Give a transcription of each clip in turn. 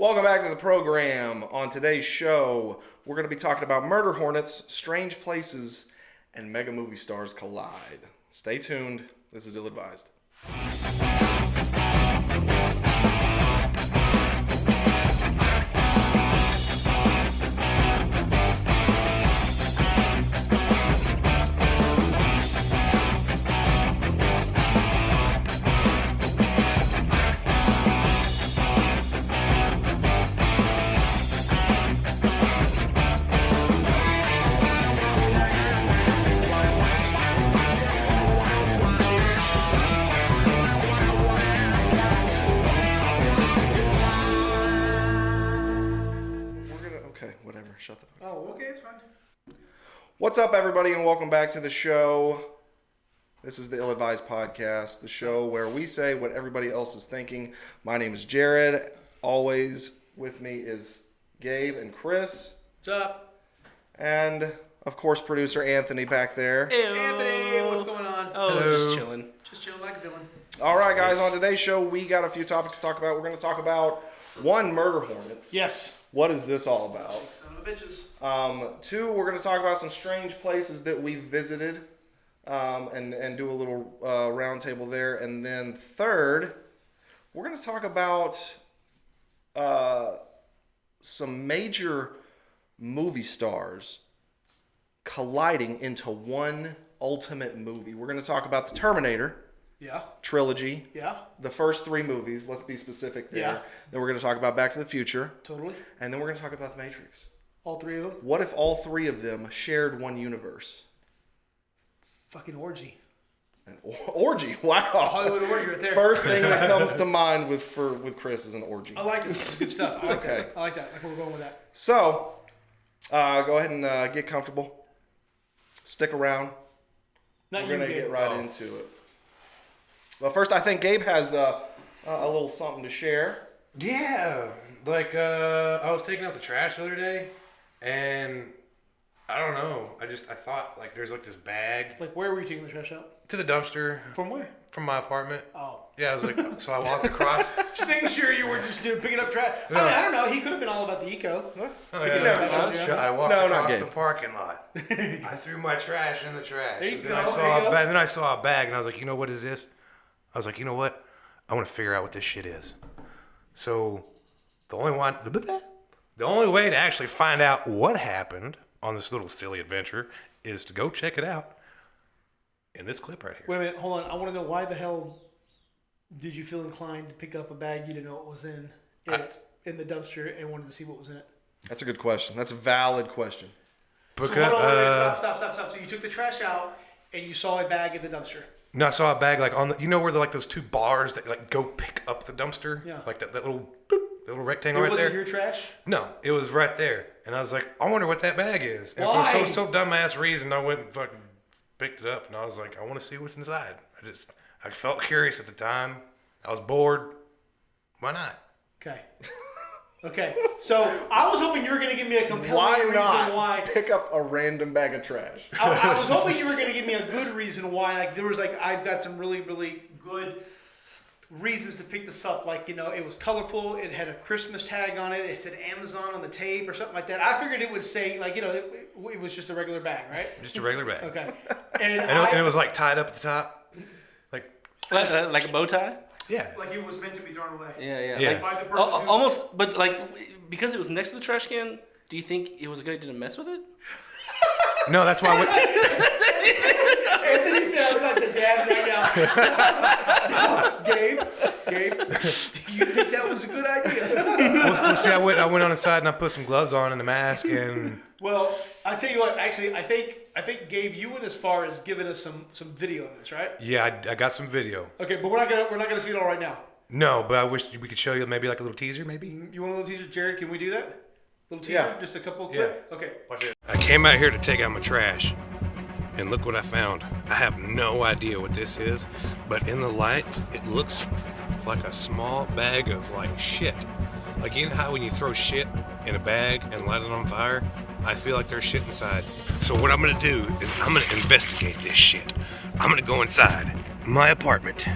Welcome back to the program. On today's show, we're going to be talking about murder hornets, strange places, and mega movie stars collide. Stay tuned. This is ill-advised. Shut the fuck up. Oh, okay, it's fine. What's up, everybody, and welcome back to the show. This is the Ill-Advised Podcast, the show where we say what everybody else is thinking. My name is Jared. Always with me is Gabe and Chris. What's up? And, of course, producer Anthony back there. Ew. Anthony, what's going on? Oh, Hello. just chilling. Just chilling like a villain. All right, guys, on today's show, we got a few topics to talk about. We're going to talk about, one, murder hornets. Yes. What is this all about? Son of a bitches. Two, we're going to talk about some strange places that we visited and do a little round table there. And then third, we're going to talk about some major movie stars colliding into one ultimate movie. We're going to talk about the Terminator. Yeah. Trilogy. Yeah. The first three movies, let's be specific there. Yeah. Then we're going to talk about Back to the Future. Totally. And then we're going to talk about The Matrix. All three of them? What if all three of them shared one universe? Fucking orgy. An orgy. Wow. Hollywood orgy right there. First thing that comes to mind with Chris is an orgy. I like this. This is good stuff. I like Okay. that. I like that. I like where we're going with that. So, go ahead and get comfortable. Stick around. Not We're you, going to Gabe. get right into it. Well, first, I think Gabe has a little something to share. Yeah, like I was taking out the trash the other day, and I don't know. I thought like there's like this bag Like, where were you taking the trash out? to the dumpster From where? from my apartment. Oh. Yeah, I was like, so I walked across. Just making sure you were just picking up trash. No. I don't know. He could have been all about the eco. Huh? Oh, Picking yeah, up trash, yeah. I walked No, not across gay. the parking lot. I threw my trash in the trash. There you And go, then I there saw you go. then I saw a bag, and I was like, you know what is this? I was like, you know what? I want to figure out what this shit is. So the only way to actually find out what happened on this little silly adventure is to go check it out in this clip right here. Wait a minute. Hold on. I want to know why the hell did you feel inclined to pick up a bag you didn't know what was in the dumpster and wanted to see what was in it? That's a good question. That's a valid question. So hold on, wait, stop. So you took the trash out and you saw a bag in the dumpster. No, I saw a bag like on the, you know where like those two bars that like go pick up the dumpster? Yeah. Like that little boop, the little rectangle It right wasn't there. your trash? No, it was right there. And I was like, I wonder what that bag is. And Why? for some dumbass reason, I went and fucking picked it up, and I was like, I want to see what's inside. I felt curious at the time. I was bored. Why not? Okay. So I was hoping you were going to give me a compelling reason why. Pick up a random bag of trash? I was hoping you were going to give me a good reason why. Like there was I've got some really, really good reasons to pick this up. Like, it was colorful. It had a Christmas tag on it. It said Amazon on the tape or something like that. I figured it would say it was just a regular bag, right? Just a regular bag. Okay. And it was like tied up at the top. Like a bow tie? Yeah. like it was meant to be thrown away. Yeah. Yeah. Like, By the person who- almost, but like, because it was next to the trash can, do you think it was a good idea to mess with it? No, that's why I went. Anthony sounds like the dad right now. Gabe, do you think that was a good idea? Well, see, I went on inside and I put some gloves on and a mask and. Well, I'll tell you what. Actually, I think Gabe, you went as far as giving us some video of this, right? Yeah, I got some video. Okay, but we're not gonna see it all right now. No, but I wish we could show you maybe like a little teaser, maybe. You want a little teaser, Jared? Can we do that? Little teaser, Yeah. just a couple of Yeah. clips. Okay. Watch it. I came out here to take out my trash, and look what I found. I have no idea what this is, but in the light, it looks like a small bag of like shit. Like, you know how when you throw shit in a bag and light it on fire? I feel like there's shit inside. So what I'm gonna do is I'm gonna investigate this shit. I'm gonna go inside my apartment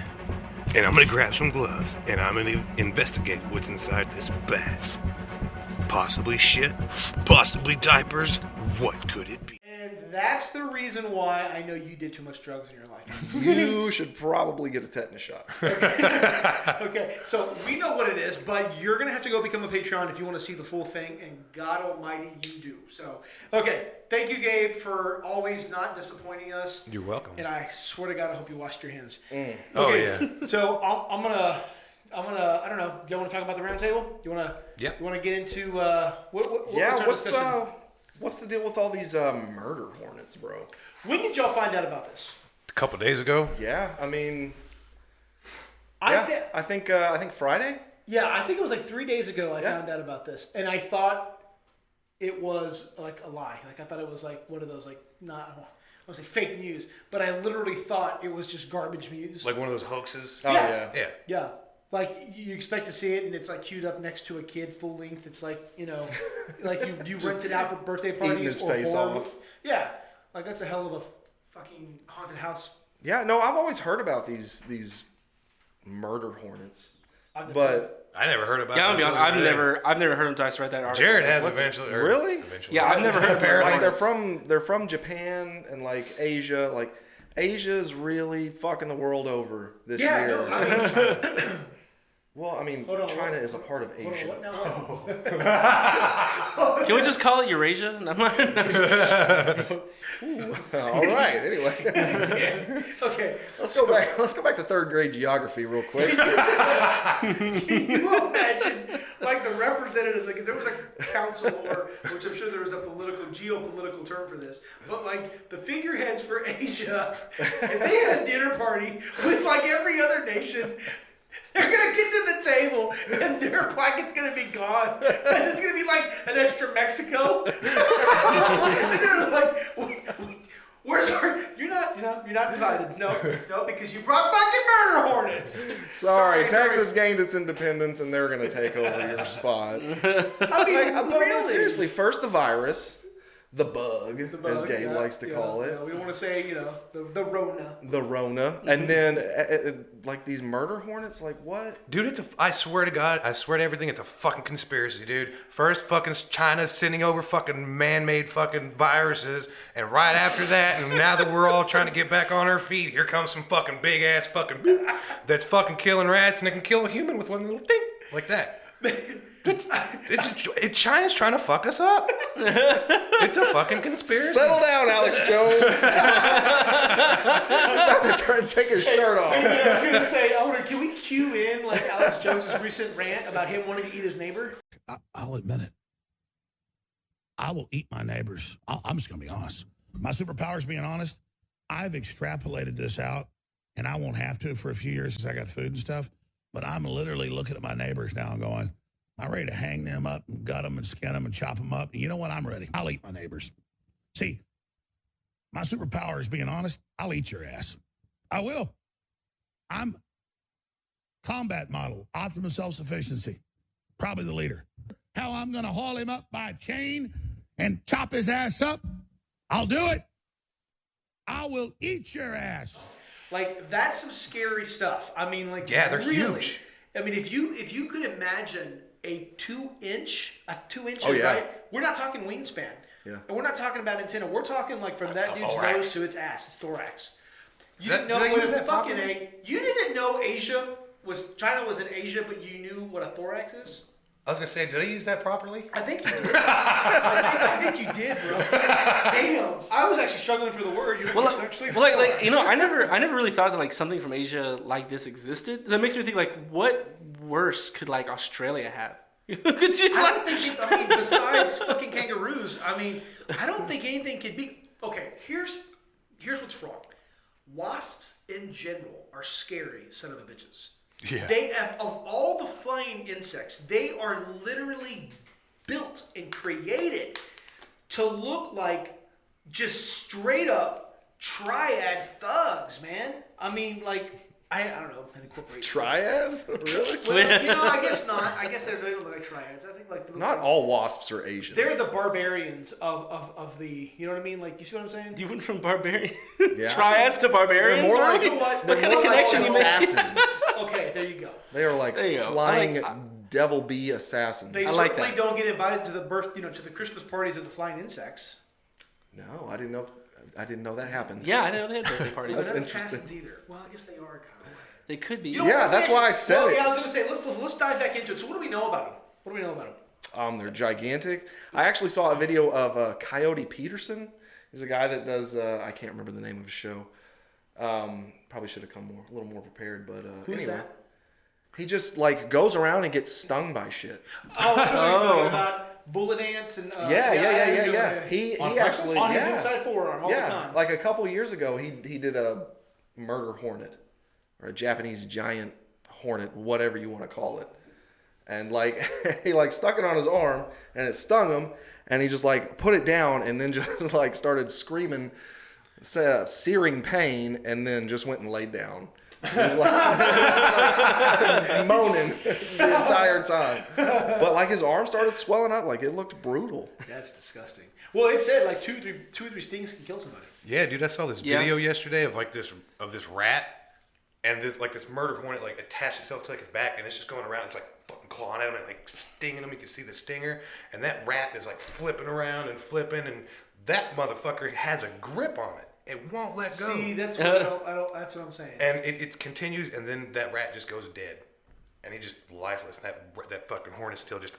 And I'm gonna grab some gloves, and I'm gonna investigate what's inside this bag. Possibly shit, possibly diapers. What could it be? And that's the reason why I know you did too much drugs in your life. You should probably get a tetanus shot. Okay, so we know what it is, but you're going to have to go become a Patreon if you want to see the full thing, and God almighty, you do. So, okay, thank you, Gabe, for always not disappointing us. You're welcome. And I swear to God, I hope you washed your hands. Mm. Oh, Okay, yeah. so I'm gonna, I don't know, you want to talk about the round table? You want to? Yeah. You want to get into, what's our What's discussion? what's the deal with all these murder hornets, bro? When did y'all find out about this? A couple days ago. Yeah, I mean, I I think Friday. Yeah, I think it was like 3 days ago I Yeah. found out about this. And I thought it was like a lie. Like I thought it was like one of those like not I was say fake news, but I literally thought it was just garbage news. Like one of those hoaxes. Oh Yeah. yeah. Yeah. Yeah. Like you expect to see it and it's like queued up next to a kid full length. It's like, like you rent it out for birthday parties his or face horror. off. Yeah. Like that's a hell of a fucking haunted house. Yeah, no, I've always heard about these murder hornets, I've never- but I never heard about Yeah, I'm it. gonna be honest, until today. I've never heard him until I read that article. Jared has What- eventually. Really? Eventually. Yeah, I've never heard of like Hornets. they're from Japan and like Asia. Like Asia's really fucking the world over this Yeah, year. no, I mean, Well, I mean, Hold on, China what- is a part of hold on, Asia. what now? Can we just call it Eurasia? All right. Anyway, Okay. let's go back. Let's go back to third grade geography real quick. Can you imagine, like the representatives, like if there was a council, or which I'm sure there was a geopolitical term for this, but like the figureheads for Asia, if they had a dinner party with like every other nation, they're gonna get to the table and their blanket's gonna be gone, and it's gonna be like an extra Mexico. And they're like, "Where's our? You're not invited. No, because you brought fucking murder hornets." Sorry, Texas gained its independence, and they're gonna take over your spot. I mean, But really? seriously, first the virus, the bug, as bug, Gabe yeah, likes to call it. yeah, we don't want to say, the Rona. The Rona, and then like these murder hornets, like what? Dude, I swear to God, I swear to everything, it's a fucking conspiracy, dude. First, fucking China's sending over fucking man-made fucking viruses, and right after that, and now that we're all trying to get back on our feet, here comes some fucking big-ass fucking that's fucking killing rats, and it can kill a human with one little thing, like that. China's trying to fuck us up. It's a fucking conspiracy. Settle down, Alex Jones. About to try to take his shirt off. I was gonna say, can we cue in like Alex Jones's recent rant about him wanting to eat his neighbor? I'll admit it. I will eat my neighbors. I'm just going to be honest. My superpower is being honest. I've extrapolated this out, and I won't have to for a few years since I got food and stuff. But I'm literally looking at my neighbors now and going, I'm ready to hang them up and gut them and skin them and chop them up. And you know what? I'm ready. I'll eat my neighbors. See, my superpower is being honest. I'll eat your ass. I will. I'm combat model, optimum self-sufficiency. Probably the leader. How I'm going to haul him up by a chain and chop his ass up, I'll do it. I will eat your ass. Like that's some scary stuff. I mean, like Yeah, they're really. huge. I mean, if you could imagine a 2 inches, Oh, yeah. right? We're not talking wingspan. Yeah. And we're not talking about antenna. We're talking like from that dude's thorax. nose to its ass, its thorax. You Did didn't know I what use that fucking properly? you didn't know China was in Asia, but you knew what a thorax is? I was gonna say, did I use that properly? I think you did. I think you did, bro. Damn. I was actually struggling for the word. You're Well, it's actually like thorax. I never really thought that like something from Asia like this existed. That makes me think like, what worse could like Australia have? Could you I like? don't think besides fucking kangaroos, I don't think anything could be. Okay, here's what's wrong. Wasps in general are scary son of a bitches. Yeah. They have, of all the flying insects, they are literally built and created to look like just straight up triad thugs, man. I mean, like I don't know. And incorporate Triads? Really? Well, I guess not. I guess they don't look like triads. I think like Not all wasps are Asian. they're the barbarians of the. You know what I mean? Like, you see what I'm saying? You went from barbarian Yeah. triads to barbarians. They're more right? like- You know what? What kind of connection you make? assassins. Okay, there you go. They are like There you go. flying I devil bee assassins. They I like certainly that. don't get invited to the to the Christmas parties of the flying insects. No, I didn't know that happened. Yeah, I know they had birthday parties. They're That's not interesting. assassins either. Well, I guess they are kind of. They could be. You know Yeah, what? that's why I said well, it. Yeah, I was gonna say let's dive back into it. So what do we know about them? What do we know about them? They're gigantic. I actually saw a video of Coyote Peterson. He's a guy that does. I can't remember the name of his show. Probably should have come a little more prepared. But Who's anyway, that? he just like goes around and gets stung by shit. Oh, I know you're talking about bullet ants and. Yeah. He actually on his inside forearm all the time. Like a couple years ago, he did a murder hornet or a Japanese giant hornet, whatever you want to call it. And like he like stuck it on his arm and it stung him, and he just like put it down and then just like started screaming, searing pain, and then just went and laid down. He was like, moaning the entire time. But like his arm started swelling up, like it looked brutal. That's disgusting. Well, it said like two or three stings can kill somebody. Yeah, dude, I saw this Yeah. video yesterday of like this rat, and this murder hornet like attached itself to like his back, and it's just going around. It's like fucking clawing at him and like stinging him. You can see the stinger, and that rat is like flipping around and flipping, and that motherfucker has a grip on it. It won't let go. See, that's what that's what I'm saying. And it continues, and then that rat just goes dead, and he just lifeless. And that fucking hornet still just.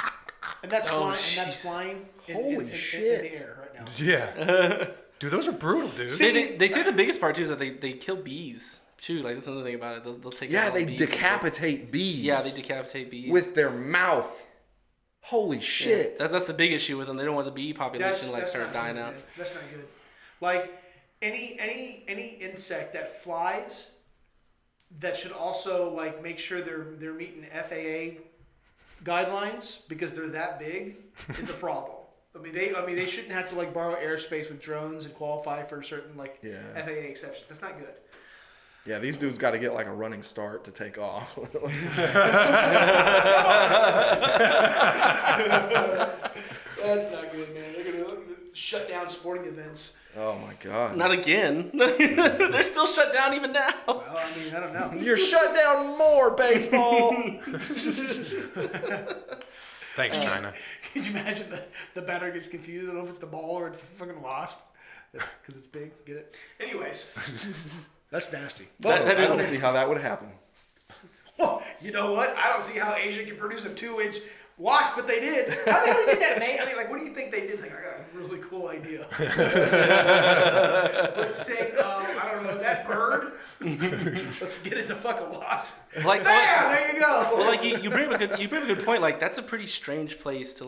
And that's Oh, flying. And that's jeez. flying. Holy in shit. the air right now. Yeah. Dude, those are brutal, dude. They say the biggest part too is that they kill bees too. Like that's another thing about it. They'll take Yeah, out they bees. decapitate bees. Yeah, they decapitate bees with their mouth. Holy shit! That's the big issue with them. They don't want the bee population to like start not dying good, out. man. That's not good. Like any insect that flies, that should also like make sure they're meeting FAA guidelines, because they're that big is a problem. I mean they shouldn't have to like borrow airspace with drones and qualify for certain like FAA exceptions. That's not good. Yeah, these dudes got to get like a running start to take off. That's not good, man. They're gonna shut down sporting events. Oh my god! Not again. They're still shut down even now. Well, I mean, I don't know. You're shut down more, baseball. Thanks, China. Can you imagine the batter gets confused? I don't know if it's the ball or it's the fucking wasp. That's because it's big. Get it? Anyways, that's nasty. I That is don't nasty. see how that would happen. Well, you know what? I don't see how Asia can produce a 2-inch wasp, but they did. How the hell did they get that made? I mean, like, what do you think they did? Like, I got a really cool idea. Let's take, I don't know, that bird. Let's get it to fuck a wasp. Like, Bam! There you go. well, like you bring up a good point. Like that's a pretty strange place to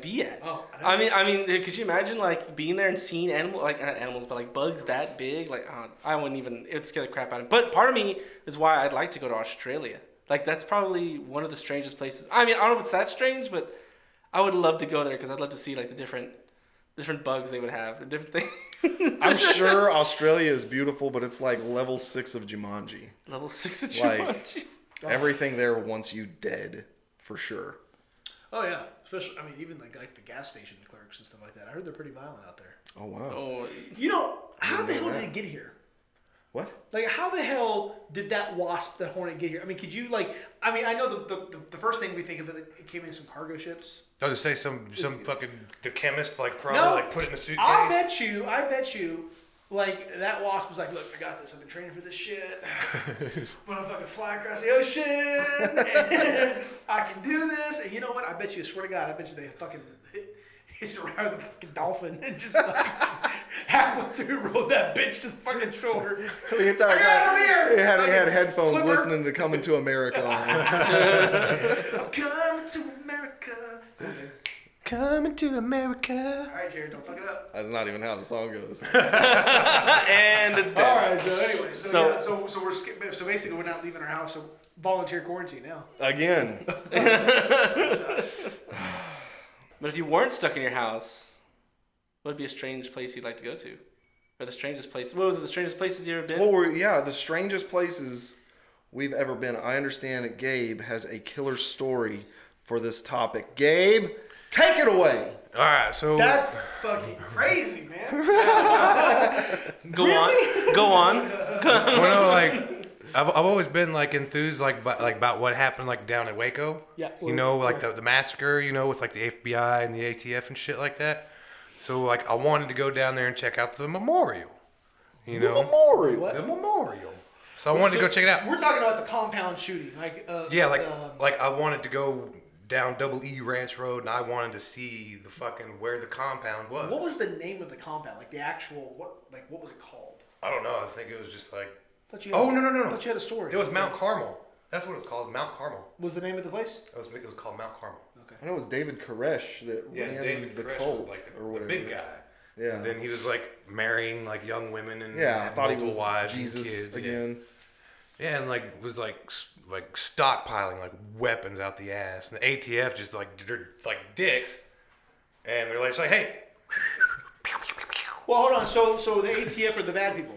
be at. Oh, I mean, could you imagine like being there and seeing not animals, but like bugs that big? Like, I wouldn't even. It would scare the crap out of me. But part of me is why I'd like to go to Australia. Like that's probably one of the strangest places. I mean, I don't know if it's that strange, but I would love to go there because I'd love to see like the different bugs they would have, or different things. I'm sure Australia is beautiful, but it's like level 6 of Jumanji. Level 6 of Like- Jumanji. Everything there wants you dead, for sure. Oh, yeah. Especially, I mean, even like the gas station clerks and stuff like that. I heard they're pretty violent out there. Oh wow. Oh, You know, how the know hell that. did it get here? What? Like, how the hell did that wasp, that hornet, get here? I mean, could you, like, I mean, I know the first thing we think of, it came in some cargo ships. I was to say some fucking the chemist like probably No, like put it in a suitcase. I bet you, like, that wasp was like, look, I got this. I've been training for this shit. I'm gonna fucking fly across the ocean, and I can do this. And you know what? I bet you, swear to God, I bet you they fucking hit around the fucking dolphin and just like halfway through rode that bitch to the fucking shore. The entire I got it time over here! he had Fucking headphones flipper. listening to Coming to America. I'm coming to America. Okay. Coming to America. All right, Jared, don't fuck it up. That's not even how the song goes. and it's All dead. right. So anyway, So- so we're so basically we're not leaving our house. So volunteer quarantine now. Again. That sucks. But if you weren't stuck in your house, what would be a strange place you'd like to go to? Or the strangest place? What was it? The strangest places you ever been? Well, the strangest places we've ever been. I understand that Gabe has a killer story for this topic. Gabe, take it away. All right, so That's fucking crazy, man. Go on. well, like I've always been like enthused like about what happened like down in Waco. Yeah. You know, like the massacre. You know, with like the FBI and the ATF and shit like that. So like I wanted to go down there and check out the memorial. You know, Memorial. the memorial. So I wanted to go check it out. We're talking about the compound shooting, like Like I wanted to go down Double E Ranch Road, and I wanted to see the fucking where the compound was. What was the name of the compound? Like the actual what was it called? I don't know. I think it was just like. I thought you had, No. I thought you had a story. It was Mount Carmel. That's what it was called. Mount Carmel. Was the name of the place? It was called Mount Carmel. Okay. I know it was David Koresh that ran David the Koresh cult was like or the whatever. big guy. Yeah. And then he was like marrying like young women and I thought he multiple was wives Jesus and kids. again. Yeah, and like was like stockpiling like weapons out the ass, and the ATF just like they're like dicks, and they're like, it's like, hey. Well, hold on. So the ATF are the bad people.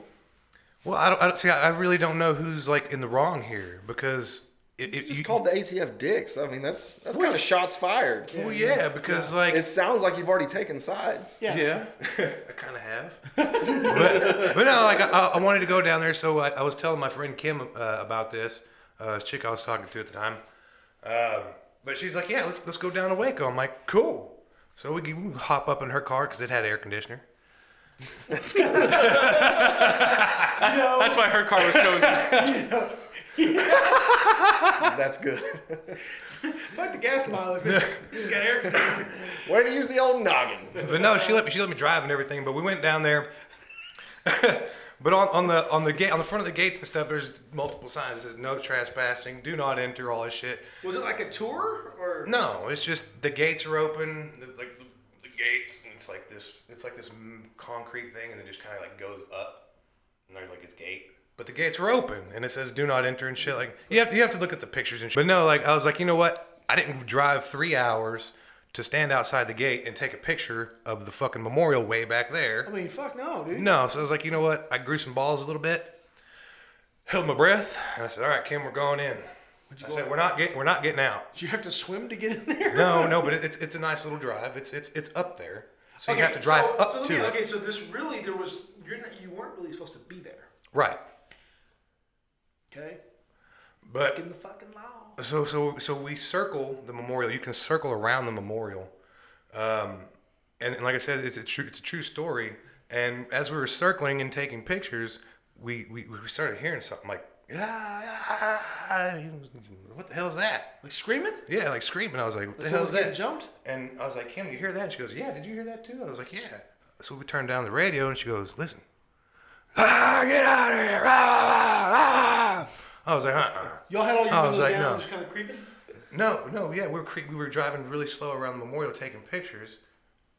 Well, I don't see. I really don't know who's like in the wrong here because It's called the ATF dicks. I mean, that's kind of shots fired. Well, yeah, because like It sounds like you've already taken sides. Yeah. I kind of have. but no, like I wanted to go down there, so I was telling my friend Kim about this chick I was talking to at the time. But she's like, yeah, let's go down to Waco. I'm like, cool. So we hop up in her car because it had air conditioner. That's why her car was chosen. That's good. Fuck the gas mileage. He's got air conditioning. Way to use the old noggin. But no, she let me drive and everything. But we went down there. But on the gate, on the front of the gates and stuff, there's multiple signs. It says no trespassing, do not enter, all this shit. Was it like a tour or? No, it's just the gates are open, the gates, and it's like this concrete thing, and it just kind of like goes up, and there's like its gate. But the gates are open, and it says do not enter and shit. Like you have to look at the pictures and shit. But no, like I was like, you know what? I didn't drive 3 hours to stand outside the gate and take a picture of the fucking memorial way back there. I mean, fuck no, dude. No, so I was like, you know what? I grew some balls a little bit, held my breath, and I said, all right, Kim, we're going in. I said, we're not getting out. Did you have to swim to get in there? No, but it's a nice little drive. It's up there, so you have to drive up to it. Okay, so this really you weren't really supposed to be there. Right. Okay. But In the fucking law. so we circle the memorial. You can circle around the memorial, and like I said, it's a true story. And as we were circling and taking pictures, we started hearing something like, what the hell is that? Like screaming? Yeah, like screaming. I was like, what the hell Someone's is that? getting jumped? And I was like, Kim, you hear that? She goes, yeah. Did you hear that too? I was like, yeah. So we turned down the radio, and she goes, listen. Get out of here! I was like, Y'all had all your I was windows like, down, no. just kind of creeping? No, yeah, we were driving really slow around the memorial taking pictures,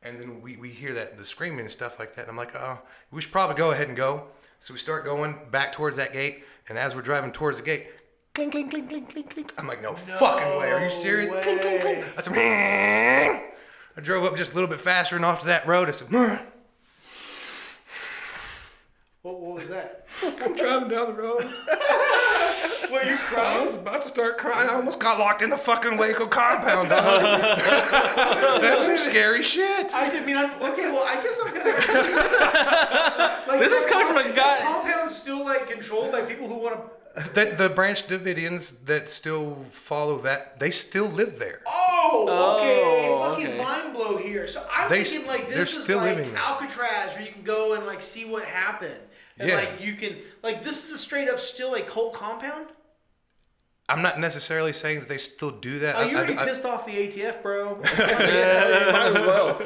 and then we hear the screaming and stuff like that. And I'm like, oh, we should probably go ahead and go. So we start going back towards that gate, and as we're driving towards the gate, clink, clink, clink, clink, clink, clink. I'm like, no fucking way. Are you serious? Clink, clink, clink. I said, I drove up just a little bit faster and off to that road. I said, What was that? I'm driving down the road. Were you I crying? was about to start crying. I almost got locked in the fucking Waco compound, dog. That's some scary shit. I guess I'm kind of like, This is coming from a is guy- the compound still like controlled by people who want to. The Branch Davidians that still follow that, they still live there. Oh, okay. Oh, Fucking okay. mind blow here. So I'm They- thinking like they're this is still like living there. Alcatraz, where you can go and like see what happened, and Yeah. like you can like this is a straight up still a cult compound. I'm not necessarily saying that they still do that. Oh, you already pissed off the ATF, bro. Yeah, you might as well.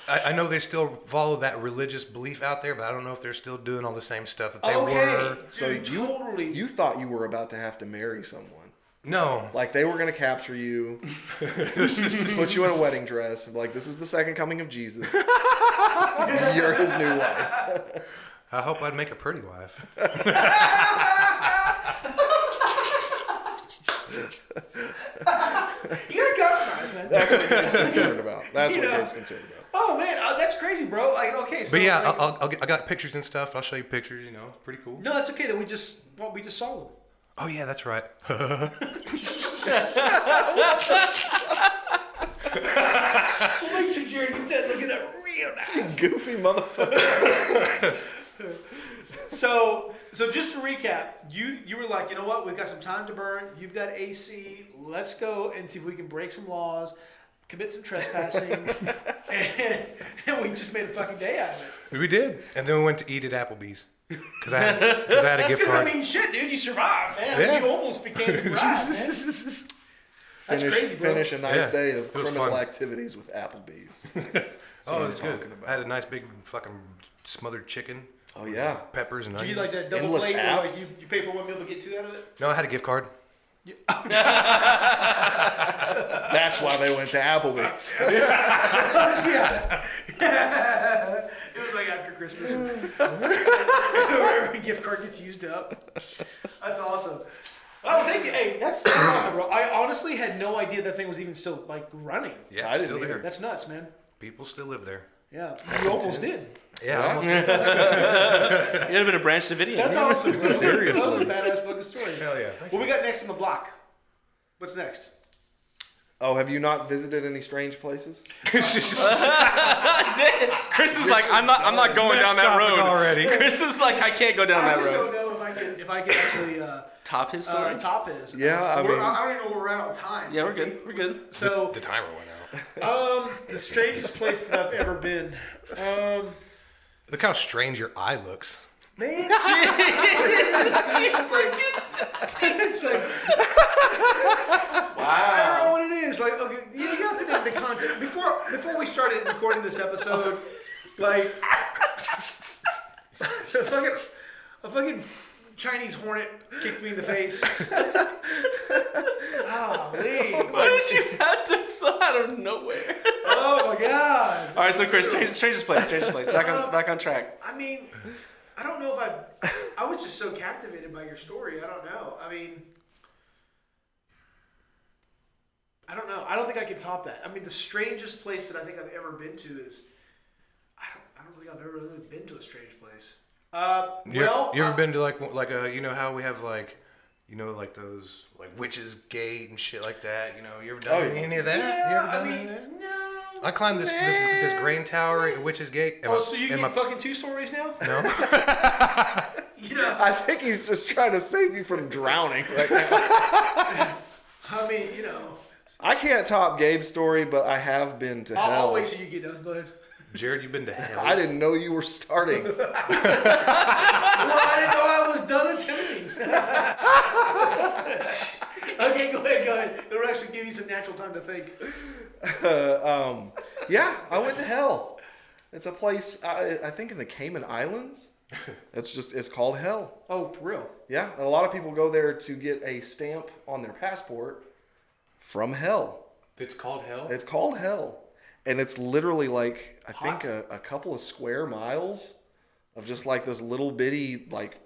I know they still follow that religious belief out there, but I don't know if they're still doing all the same stuff that they Okay. were. So Dude, totally. you thought you were about to have to marry someone. No. Like they were going to capture you, put you in a wedding dress, and be like, this is the second coming of Jesus. You're his new wife. I hope I'd make a pretty wife. You gotta compromise, man. That's what Gabe's concerned about. That's You what know. Gabe's concerned about. Oh man, that's crazy, bro. Like, okay, so But yeah, like, I got pictures and stuff. I'll show you pictures. You know, pretty cool. no, that's okay. That we just saw them. Oh yeah, that's right. Make sure Jared gets that looking at real nice. Goofy motherfucker. So just to recap, you were like, you know what? We've got some time to burn. You've got AC. Let's go and see if we can break some laws, commit some trespassing, and we just made a fucking day out of it. We did, and then we went to eat at Applebee's because I had a gift Because I card. mean, shit, dude, you survived, man. Yeah. You almost became the bride, man. That's crazy, bro. Finish a nice Yeah, day of it was criminal fun. activities with Applebee's. Oh, I'm it's good. talking about. I had a nice big fucking smothered chicken. Oh yeah. Peppers and Do you onions. like that double Endless plate where like, apps. you pay for one meal to get two out of it? No, I had a gift card. That's why they went to Applebee's. Yeah. It was like after Christmas. Where every gift card gets used up. That's awesome. Oh, thank you. Hey, that's awesome, bro. I honestly had no idea that thing was even still like running. Yeah, I didn't still either. there. That's nuts, man. People still live there. Yeah, you almost did. Yeah, Yeah. almost. You had a bit of Branch Davidian. That's awesome. Bro. Seriously. That was a badass fucking story. Hell yeah. What we got next on the block? What's next? Oh, have you not visited any strange places? Chris is like, I'm not going down that topic road already. Chris is like, I can't go down I that just road. don't know if I can actually Top his story. top his. Yeah, I We're- mean- I don't even know where we're at on time. Yeah, we're good. We're good. So, The timer went out. the strangest place that I've ever been. Look how strange your eye looks. Man, it's like, I don't know what it is. Like, okay, you gotta put that in the context. Before we started recording this episode, like, a fucking Chinese hornet kicked me in the face. Golly. Why did you have to so out of nowhere? Oh my god. All right, so Chris, strangest place. Back on track. I mean, I don't know if I was just so captivated by your story. I don't know. I mean, I don't know. I don't think I can top that. I mean, the strangest place that I think I've ever been to is, I don't think I've ever really been to a strange place. You ever been to like a, you know how we have like, you know, like those like Witch's Gate and shit like that. You know, you ever done any of that? You Yeah, ever done I any mean, of that? no. I climbed this grain tower at Witch's Gate. Oh, so you get fucking two stories now? No. You know, I think he's just trying to save you from drowning right now. I mean, you know. I can't top Gabe's story, but I have been to hell. I'll wait till you get done. Go ahead. Jared, you've been to hell. I didn't know you were starting. Well, I didn't know I was done attempting. Okay, go ahead. It'll actually give you some natural time to think. Yeah, I went to hell. It's a place, I think in the Cayman Islands. It's called hell. Oh, for real? Yeah, and a lot of people go there to get a stamp on their passport from hell. It's called hell? It's called hell. And it's literally like, I Hot. think a couple of square miles of just like this little bitty like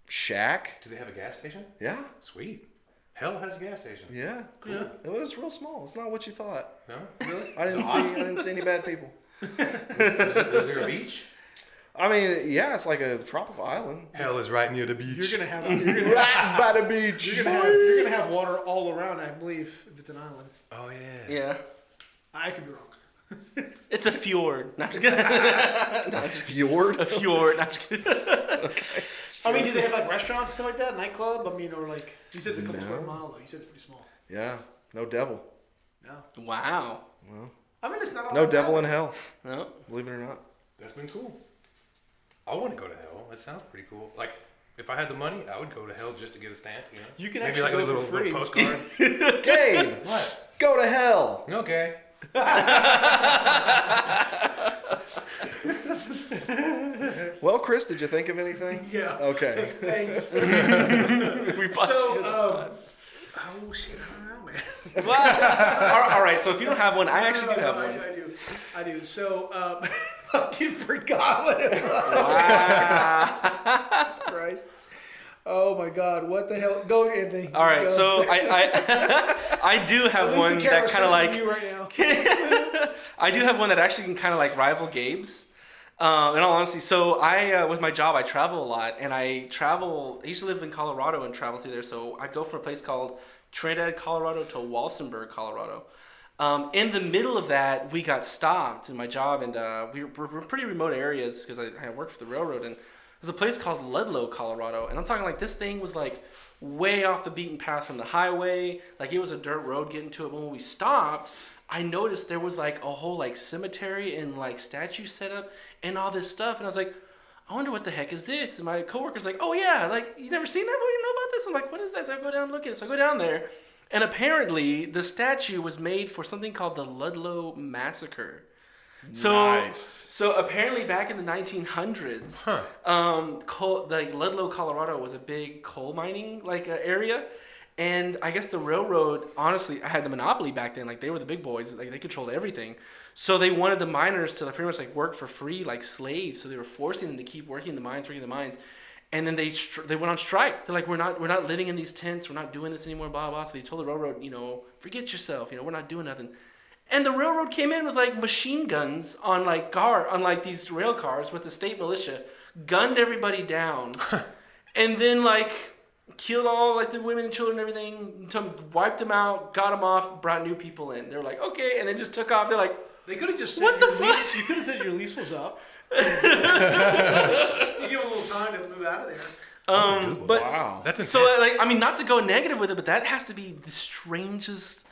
shack. Do they have a gas station? Yeah, Sweet. Hell has a gas station. yeah. Yeah. It was real small. It's not what you thought. No? Really? I didn't see any bad people. Was there a beach? I mean, yeah, it's like a tropical island. Hell is right near the beach. You're gonna have Right by the beach. you're gonna have water all around, I believe, if it's an island. Oh yeah. Yeah. I could be wrong. It's a fjord. No, I'm just kidding. Fjord. A fjord. No, I'm just kidding. I mean, do they have like restaurants and stuff like that, nightclub? I mean, or like you said it's a couple No. square mile though. You said it's pretty small. Yeah, no devil. No, Wow. I mean it's not all No that devil bad. in hell. No. Believe it or not. That's been cool. I want to go to hell. That sounds pretty cool. Like, if I had the money, I would go to hell just to get a stamp. You know. You can Maybe actually like go a little, for free. little postcard. Gabe, What? go to hell. Okay. Well, Chris, did you think of anything? Yeah. Okay. Thanks. We bought So, you the oh shit, I don't know, man. all right, so if you don't have one, I actually do have one. I do. So, fucking forgot what it was. Wow. Christ. Oh my God! What the hell? Go, Anthony. All right, Go. so I do At have least one the that camera's kind of facing like you right now. I do have one that actually can kind of like rival Gabe's. In all honesty, so I with my job I travel a lot, and I used to live in Colorado and travel through there. So I'd go from a place called Trinidad, Colorado to Walsenburg, Colorado. In the middle of that, we got stopped in my job, and we were pretty remote areas because I worked for the railroad, and there's a place called Ludlow, Colorado, and I'm talking like this thing was like way off the beaten path from the highway. Like it was a dirt road getting to it. But when we stopped, I noticed there was like a whole like cemetery and like statue set up and all this stuff, and I was like, I wonder what the heck is this? And my coworker's like, oh yeah, like you never seen that? What do you know about this? I'm like, what is that? So I go down and look at it. So I go down there, and apparently the statue was made for something called the Ludlow Massacre. So apparently back in the 1900s, like Ludlow, Colorado was a big coal mining like area, and I guess the railroad honestly had the monopoly back then. Like they were the big boys, like they controlled everything. So they wanted the miners to like, pretty much like work for free like slaves. So they were forcing them to keep working the mines, and then they went on strike. They're like, we're not living in these tents. We're not doing this anymore. Blah blah. So they told the railroad, forget yourself. We're not doing nothing. And the railroad came in with like machine guns on like these rail cars with the state militia, gunned everybody down, and then like killed all like the women and children and everything, wiped them out, got them off, brought new people in. They were like, okay, and then just took off. They're like, They could have just said What the your fuck? lease. You could have said your lease was up. You give them a little time to move out of there. but Wow. That's intense. so like I mean, not to go negative with it, but that has to be the strangest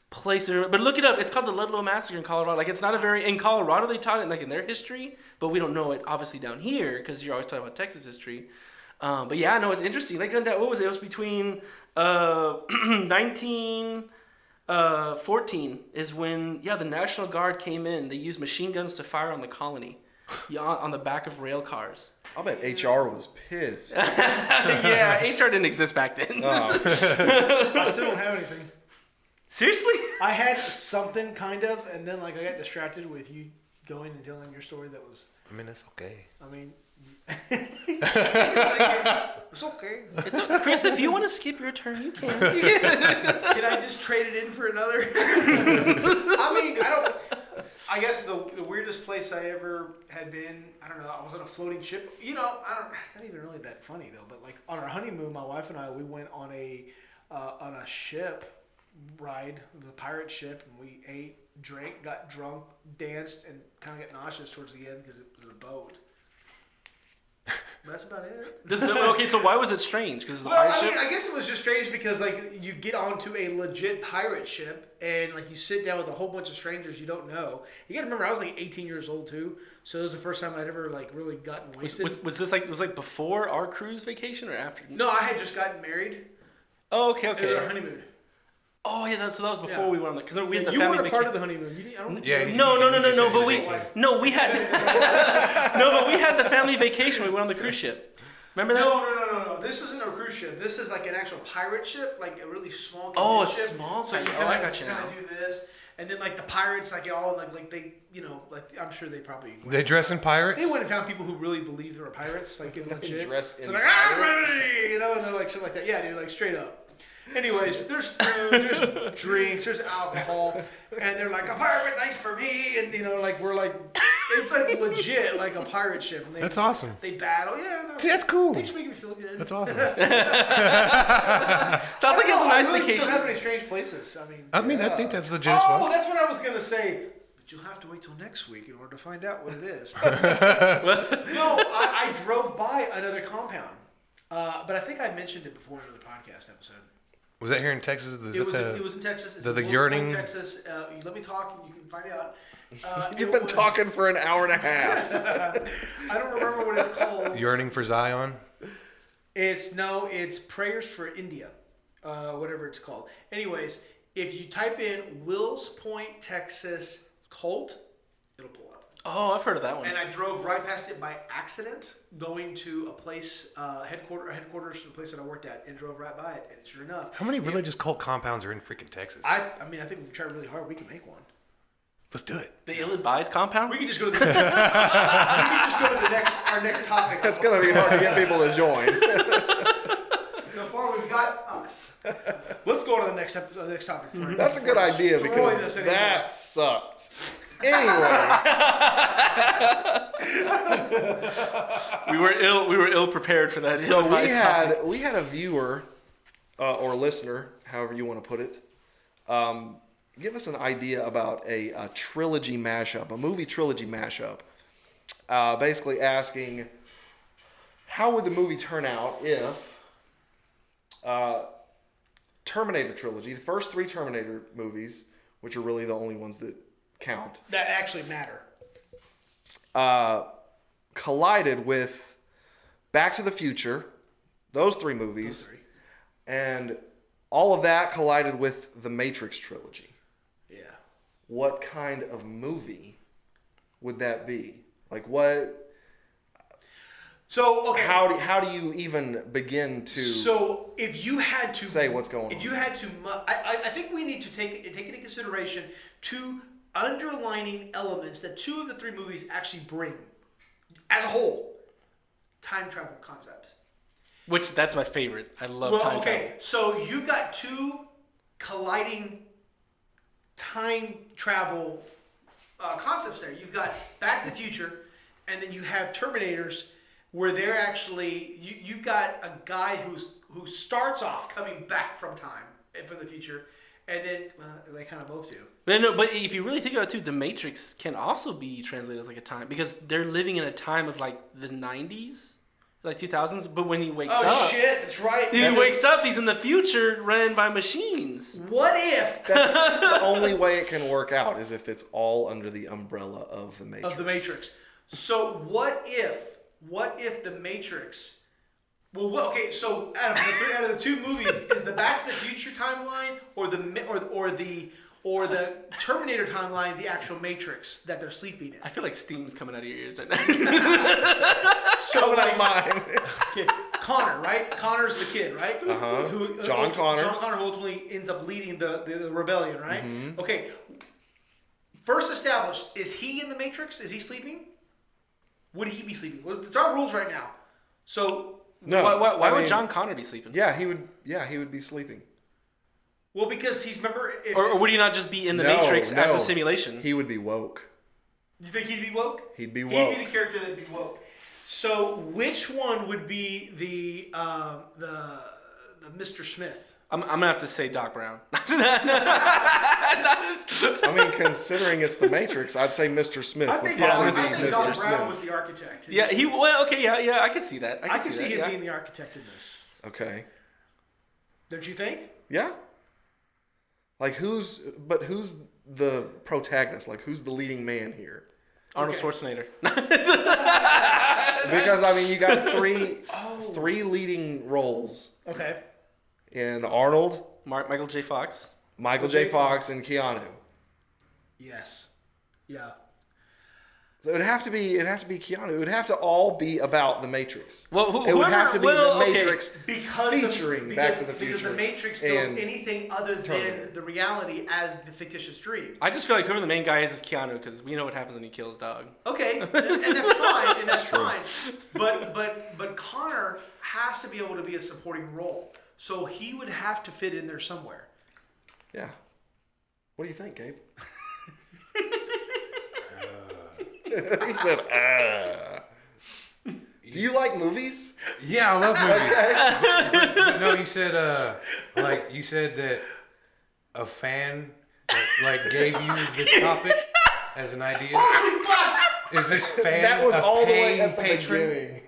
place. But look it up. It's called the Ludlow Massacre in Colorado. Like it's not in Colorado they taught it like in their history, but we don't know it obviously down here because you're always talking about Texas history. But yeah, no, it's interesting. Like what was it? It was between 1914 is when the National Guard came in. They used machine guns to fire on the colony, on the back of rail cars. I'll bet HR was pissed. Yeah, HR didn't exist back then. Oh. I still don't have anything. Seriously? I had something kind of, and then like I got distracted with you going and telling your story. That was. I mean, it's okay. I mean. It's okay. It's okay. Chris, if you want to skip your turn, you can. Can I just trade it in for another? I mean, I guess the weirdest place I ever had been, I don't know, I was on a floating ship. It's not even really that funny though, but like on our honeymoon, my wife and I, we went on a ship ride, the pirate ship, and we ate, drank, got drunk, danced, and kind of got nauseous towards the end because it was a boat. That's about it. Okay, so why was it strange? Because the Well, pirate I ship? mean, I guess it was just strange because like you get onto a legit pirate ship and like you sit down with a whole bunch of strangers you don't know. You gotta remember I was like 18 years old too, so it was the first time I'd ever like really gotten wasted. Was this like before our cruise vacation or after? No, I had just gotten married. Oh, okay. It was our honeymoon. Oh yeah, so that was before Yeah. we went on the because we had the You family weren't a part vacation. of the honeymoon. You didn't, I don't think Yeah, you were. No, but we wife. we had but we had the family vacation. We went on the cruise ship. Remember that? No. This isn't a cruise ship. This is like an actual pirate ship, like a really small Oh, a ship. small So you pirate. kind I of got you now. do this, and then like the pirates, like all like they, like I'm sure they probably. They dress in pirates? They went and found people who really believe they were pirates, like in legit. Dress So in they're like, I'm ready, and they're like shit like that. Yeah, dude, like straight up. Anyways, there's food, there's drinks, there's alcohol, and they're like a pirate nice for me, and like we're like, it's like legit like a pirate ship. And That's awesome. They battle, yeah. See, that's cool. Thanks for making me feel good. That's awesome. Sounds like it's a nice I really vacation. Don't have any strange places. I mean, I think that's legit as Oh, fuck. that's what I was gonna say. But you'll have to wait till next week in order to find out what it is. No, I drove by another compound, but I think I mentioned it before in another podcast episode. Was that here in Texas? It was in Texas. It's the in Wilson yearning- Point, Texas. You let me talk, and you can find out. You've been talking for an hour and a half. I don't remember what it's called. Yearning for Zion? It's Prayers for India, whatever it's called. Anyways, if you type in Wills Point, Texas cult, it'll pull up. Oh, I've heard of that one. And I drove right past it by accident, going to a place, headquarters to the place that I worked at, and drove right by it. And sure enough, How many religious cult compounds are in freaking Texas? I mean, I think if we try really hard, we can make one. Let's do it. The ill-advised compound? We can just go to the our next topic. It's gonna be hard to get people to join. us. Let's go to the next episode, the next topic. That's a good idea Destroy because this anymore. that sucked. Anyway, We were ill prepared for that. so ill-advised we had a viewer or listener, however you want to put it, give us an idea about a trilogy mashup, a movie trilogy mashup. Basically asking, how would the movie turn out if Terminator trilogy, the first 3 Terminator movies, which are really the only ones that count, That actually matter. collided with Back to the Future, those 3 movies, Those 3. and all of that collided with the Matrix trilogy. Yeah. What kind of movie would that be? Like what? So, okay. How do you even begin to So, if you had to say what's going on? If you had to, I think we need to take into consideration 2 underlining elements that 2 of the 3 movies actually bring, as a whole. Time travel concepts. Which that's my favorite. I love time travel. So you've got 2 colliding time travel concepts there. You've got Back to the Future, and then you have Terminators, where they're actually you've got a guy who starts off coming back from time from the future, and then they kind of both do. But if you really think about it too, the Matrix can also be translated as like a time because they're living in a time of like the 90s, like 2000s. But when he wakes up, Oh shit, that's right. he wakes up. He's in the future, ran by machines. What if That's the only way it can work out is if it's all under the umbrella of the Matrix. of the Matrix? So what if the Matrix? Well, okay. So out of the 2 movies, is the Back to the Future timeline or the Terminator timeline the actual Matrix that they're sleeping in? I feel like steam's coming out of your ears right now. Coming out of mine. Okay, Connor, right? Connor's the kid, right? Uh-huh. John Connor. John Connor who ultimately ends up leading the rebellion, right? Mm-hmm. Okay. First established, is he in the Matrix? Is he sleeping? Would he be sleeping? Well, it's our rules right now. So, No. Why I would mean, John Connor be sleeping? Yeah, he would. Yeah, he would be sleeping. well, because he's remember. Or would he not just be in the No, Matrix as no. a simulation? He would be woke. You think he'd be woke? He'd be He'd woke. be the character that'd be woke. So, which one would be the Mr. Smith? I'm gonna have to say Doc Brown. I mean, considering it's the Matrix, I'd say Mr. Smith I would think, probably I be think Mr. Doc Smith. Brown was the architect. Yeah, I can see that. I can see that, him yeah. being the architect in this. Okay. Don't you think? Yeah. Like who's the protagonist? Like who's the leading man here? Arnold Okay. Schwarzenegger. Because I mean, you got three leading roles Okay. in Arnold, Michael J. Fox. Michael J. Fox, and Keanu. Yes. Yeah. So it'd have to be Keanu. It would have to all be about the Matrix. Well, It would have to be the okay. Matrix Because featuring Back to the Because Future. the Matrix builds and anything other Terminator. than the reality as the fictitious dream. I just feel like whoever the main guy is Keanu because we know what happens when he kills dog. Okay, and that's fine, and that's fine. But Connor has to be able to be a supporting role, so he would have to fit in there somewhere. Yeah. What do you think, Gabe? He said, Do you like movies? Yeah, I love movies. but no, you said you said that a fan gave you this topic as an idea. Holy fuck! Is this fan That was a all the way paying at the patron? beginning.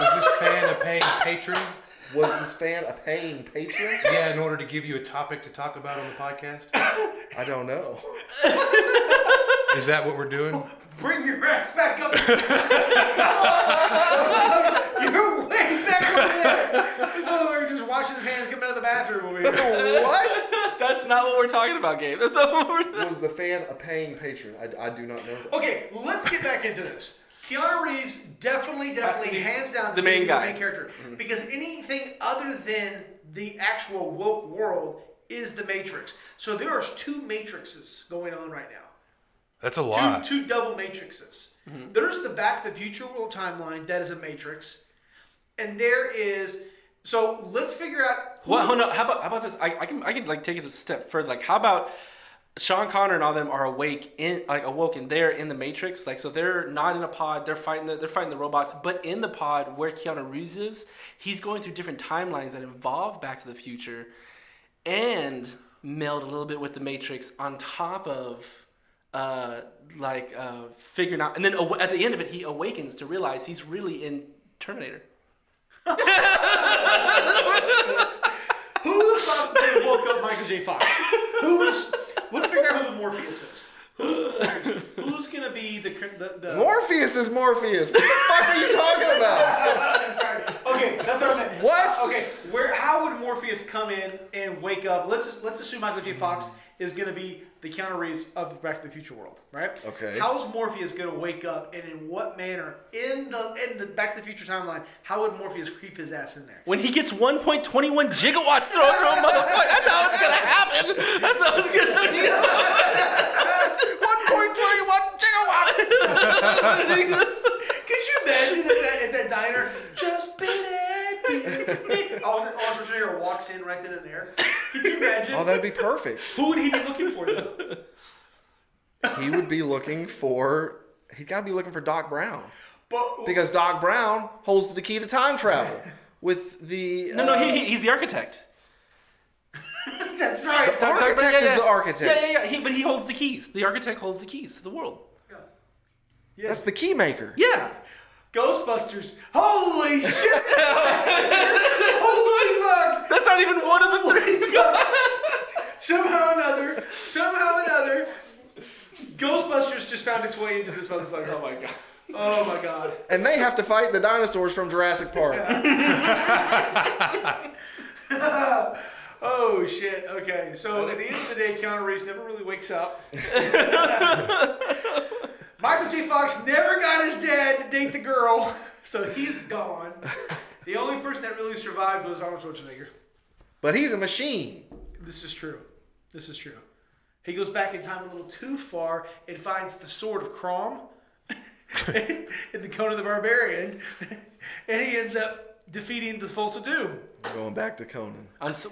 Is this fan a paying patron? Was this fan a paying patron? Yeah, in order to give you a topic to talk about on the podcast. I don't know. Is that what we're doing? Bring your ass back up. You're way back over there. His motherfucker just washing his hands coming out of the bathroom over here. What? That's not what we're talking about, Gabe. That's not what we're. Was the fan a paying patron? I do not know that. Okay, let's get back into this. Keanu Reeves definitely, hands down, is the gonna main be guy. the main character. Because anything other than the actual woke world is the Matrix. So there are 2 Matrixes going on right now. That's a lot. Two double matrices. There's the Back to the Future world timeline that is a matrix, and there is So let's figure out. Well, no. How about this? I can like take it a step further. Like, how about Sean Connor and all them are awoken. They're in the Matrix. Like, so they're not in a pod. They're fighting the robots. But in the pod where Keanu Reeves is, he's going through different timelines that involve Back to the Future, and meld a little bit with the Matrix on top of figuring out. And then at the end of it, he awakens to realize he's really in Terminator. Who the fuck woke up Michael J. Fox? Let's figure out who the Morpheus is. Who's the Morpheus? Who's gonna be the Morpheus is Morpheus. What the fuck are you talking about? Okay, that's what I meant. What? Okay, how would Morpheus come in and wake up? Let's assume Michael J. Fox is gonna be the Keanu Reeves of the Back to the Future world, right? Okay. How's Morpheus gonna wake up, and in what manner in the Back to the Future timeline? How would Morpheus creep his ass in there? When he gets 1.21 gigawatts thrown through a motherfucker, that's how it's gonna happen. That's how it's gonna be. 1.21 gigawatts. Could you imagine at that diner, just beat it. Arnold Schwarzenegger walks in right then and there. Could you imagine? Oh, that'd be perfect. Who would he be looking for though? He would be looking for. He got to be looking for Doc Brown, But because Doc Brown holds the key to time travel. With the he's the architect. that's right. The architect is the architect. Yeah. But he holds the keys. The architect holds the keys to the world. Yeah. That's the key maker. Yeah. Ghostbusters. Holy shit! Holy fuck! That's not even one of the three. Somehow or another, Ghostbusters just found its way into this motherfucker. Oh my god. Oh my god. And they have to fight the dinosaurs from Jurassic Park. Oh shit. Okay. So at the end of the day, Keanu Reeves never really wakes up. Michael J. Fox never got his dad to date the girl, so he's gone. The only person that really survived was Arnold Schwarzenegger. But he's a machine. This is true. He goes back in time a little too far and finds the sword of Crom in the Conan the Barbarian, and he ends up defeating the False of Doom. Going back to Conan.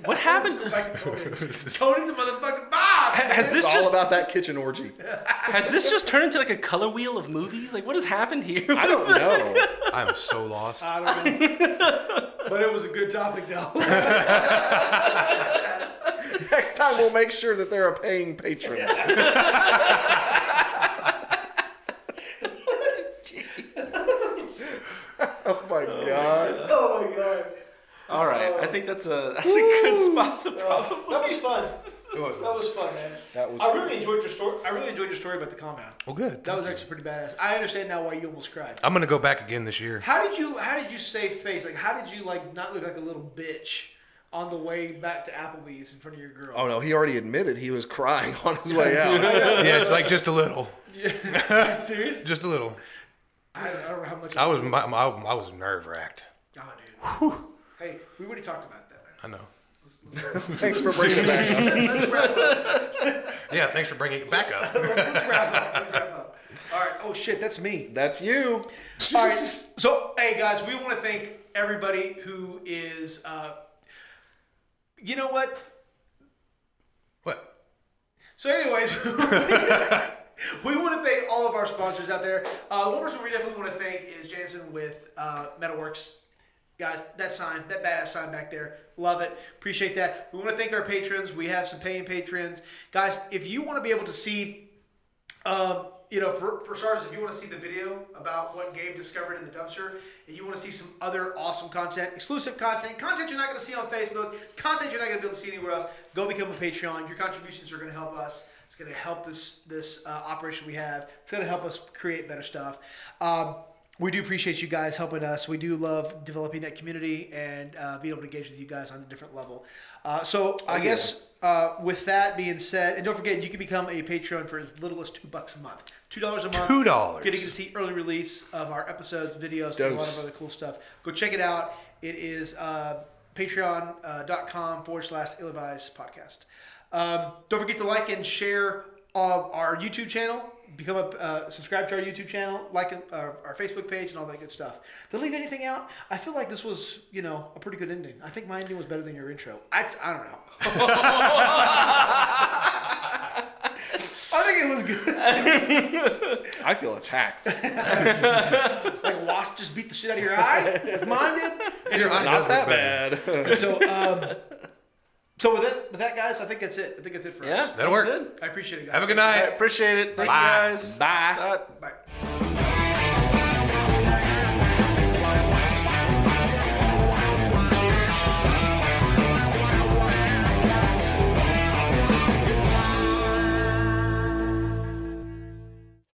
What happened? Let's go back to Conan. Conan's a motherfucking boss. It's all about that kitchen orgy. Has this just turned into like a color wheel of movies? Like, what has happened here? I don't know. I'm so lost. I don't know. But it was a good topic, though. Next time we'll make sure that they're a paying patron. Oh my god. Oh my god. All right, I think that's a good spot to probably. That was fun. It was. That was fun, man. That was. I really enjoyed your story. your story about the compound. Well, good. That was actually pretty badass. I understand now why you almost cried. I'm gonna go back again this year. How did you save face? Like, how did you not look like a little bitch on the way back to Applebee's in front of your girl? Oh no, he already admitted he was crying on his way out. Yeah, like just a little. Yeah. Serious? Just a little. I don't know how much. I was nerve wracked. Oh, dude. Hey, we already talked about that, man. I know. Thanks for bringing it back. Let's wrap up. Yeah, thanks for bringing it back up. Let's wrap up. All right. Oh shit, that's me. That's you. All right. So, hey guys, we want to thank everybody who is. You know what? What? So, anyways, we want to thank all of our sponsors out there. One person we definitely want to thank is Jansen with Metalworks. Guys, that sign, that badass sign back there, love it. Appreciate that. We want to thank our patrons. We have some paying patrons. Guys, if you want to be able to see, for starters, if you want to see the video about what Gabe discovered in the dumpster, and you want to see some other awesome content, exclusive content you're not going to see on Facebook, content you're not going to be able to see anywhere else, go become a Patreon. Your contributions are going to help us. It's going to help this operation we have. It's going to help us create better stuff. We do appreciate you guys helping us. We do love developing that community and being able to engage with you guys on a different level. I guess with that being said, and don't forget, you can become a Patreon for as little as $2 a month. $2 a month. $2. Getting to see early release of our episodes, videos, and a lot of other cool stuff. Go check it out. It is patreon.com/ill-advised podcast. Don't forget to like and share our YouTube channel. Subscribe to our YouTube channel, like our Facebook page, and all that good stuff. Did I leave anything out? I feel like this was, a pretty good ending. I think my ending was better than your intro. I don't know. I think it was good. I feel attacked. Like a wasp just beat the shit out of your eye, like mine did. Your eyes Not that better. bad. So with that, guys, I think that's it. I think that's it for us. Yeah, That'll work. Good. I appreciate it, guys. Have a good I night. appreciate it. Thank Bye. you guys. Bye. Bye.